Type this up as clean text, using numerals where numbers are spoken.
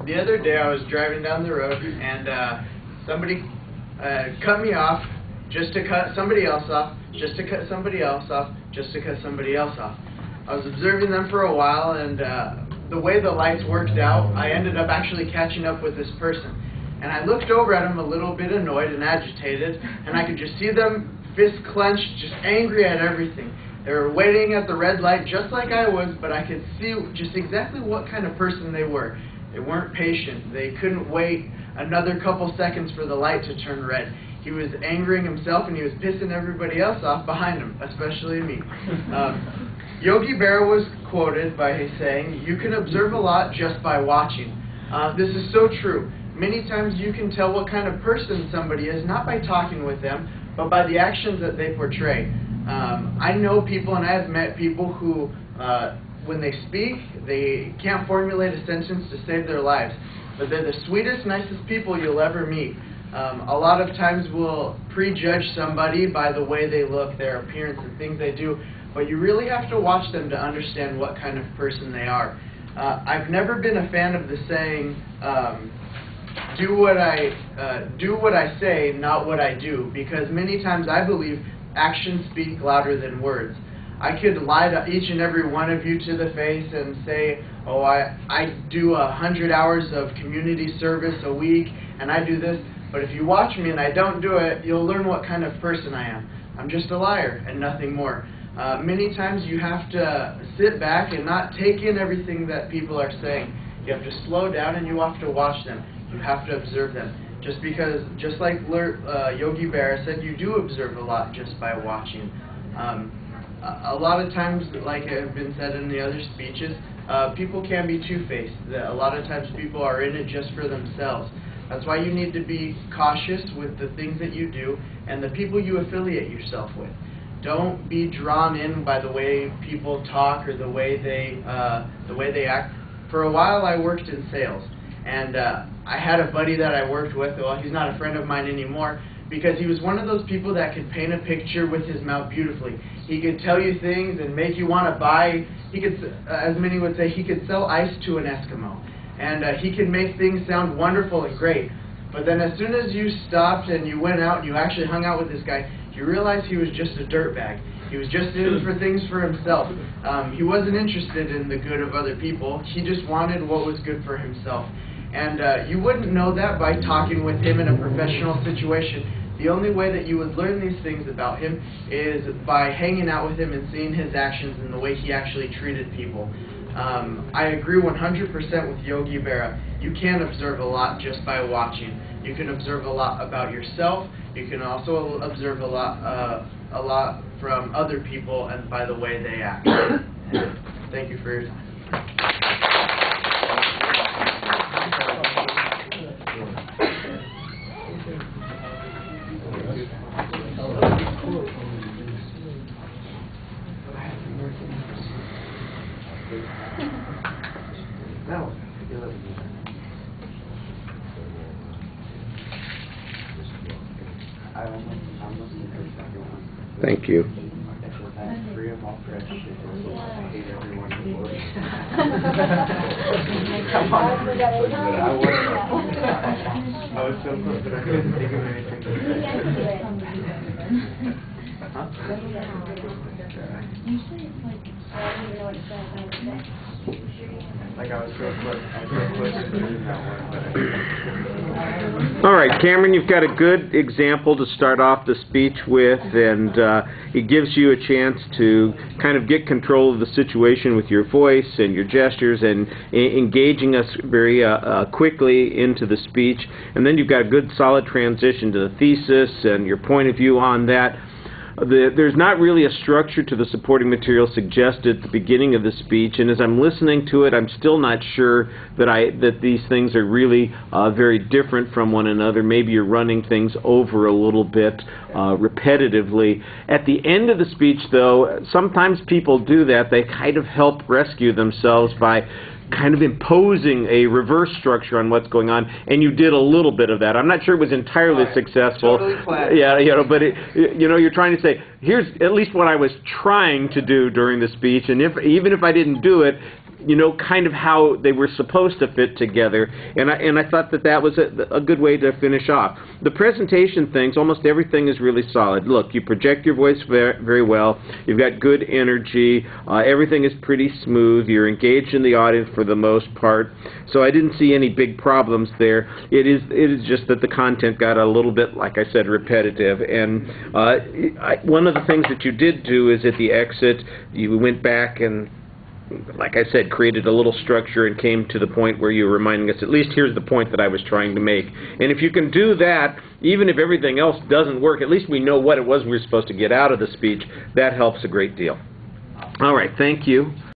the other day I was driving down the road and somebody cut me off just to cut somebody else off, just to cut somebody else off, just to cut somebody else off. I was observing them for a while, and the way the lights worked out, I ended up actually catching up with this person. And I looked over at him a little bit annoyed and agitated, and I could just see them fists clenched, just angry at everything. They were waiting at the red light just like I was, but I could see just exactly what kind of person they were. They weren't patient. They couldn't wait another couple seconds for the light to turn red. He was angering himself and he was pissing everybody else off behind him, especially me. Yogi Berra was quoted by saying, "You can observe a lot just by watching." This is so true. Many times you can tell what kind of person somebody is, not by talking with them, but by the actions that they portray. I know people and I have met people who, when they speak, they can't formulate a sentence to save their lives. But they're the sweetest, nicest people you'll ever meet. A lot of times we'll prejudge somebody by the way they look, their appearance, and things they do, but you really have to watch them to understand what kind of person they are. I've never been a fan of the saying, do what I say, not what I do, because many times I believe actions speak louder than words. I could lie to each and every one of you to the face and say, oh, I do 100 hours of community service a week, and I do this, but if you watch me and I don't do it, you'll learn what kind of person I am. I'm just a liar and nothing more. Many times you have to sit back and not take in everything that people are saying. You have to slow down and you have to watch them. You have to observe them. Just like Yogi Berra said, you do observe a lot just by watching. A lot of times, like have been said in the other speeches, people can be two-faced. A lot of times people are in it just for themselves. That's why you need to be cautious with the things that you do and the people you affiliate yourself with. Don't be drawn in by the way people talk or the way they act. For a while I worked in sales, and I had a buddy that I worked with. Well, he's not a friend of mine anymore, because he was one of those people that could paint a picture with his mouth beautifully. He could tell you things and make you want to buy. He could, as many would say, he could sell ice to an Eskimo. And he could make things sound wonderful and great. But then as soon as you stopped and you went out and you actually hung out with this guy, you realized he was just a dirtbag. He was just in for things for himself. He wasn't interested in the good of other people. He just wanted what was good for himself. And you wouldn't know that by talking with him in a professional situation. The only way that you would learn these things about him is by hanging out with him and seeing his actions and the way he actually treated people. I agree 100% with Yogi Berra. You can observe a lot just by watching. You can observe a lot about yourself. You can also observe a lot from other people and by the way they act. Thank you for your time. Thank you. I was so close that I couldn't think of anything to say. Like I was so close to doing that one, but All right, Cameron, you've got a good example to start off the speech with, and it gives you a chance to kind of get control of the situation with your voice and your gestures and engaging us very quickly into the speech. And then you've got a good solid transition to the thesis and your point of view on that. There's not really a structure to the supporting material suggested at the beginning of the speech, and as I'm listening to it, I'm still not sure that these things are really very different from one another. Maybe you're running things over a little bit repetitively. At the end of the speech, though, sometimes people do that. They kind of help rescue themselves by kind of imposing a reverse structure on what's going on, and you did a little bit of that. I'm not sure it was entirely successful. Totally planned. Yeah, but you're trying to say, here's at least what I was trying to do during the speech, and even if I didn't do it, you know, kind of how they were supposed to fit together, and I thought that was a good way to finish off. The presentation things, almost everything is really solid. Look, you project your voice very well, you've got good energy, everything is pretty smooth, you're engaged in the audience for the most part, so I didn't see any big problems there. It is just that the content got a little bit, like I said, repetitive, and one of the things that you did do is at the exit, you went back and, like I said, created a little structure and came to the point where you were reminding us, at least here's the point that I was trying to make. And if you can do that, even if everything else doesn't work, at least we know what it was we were supposed to get out of the speech. That helps a great deal. All right, thank you.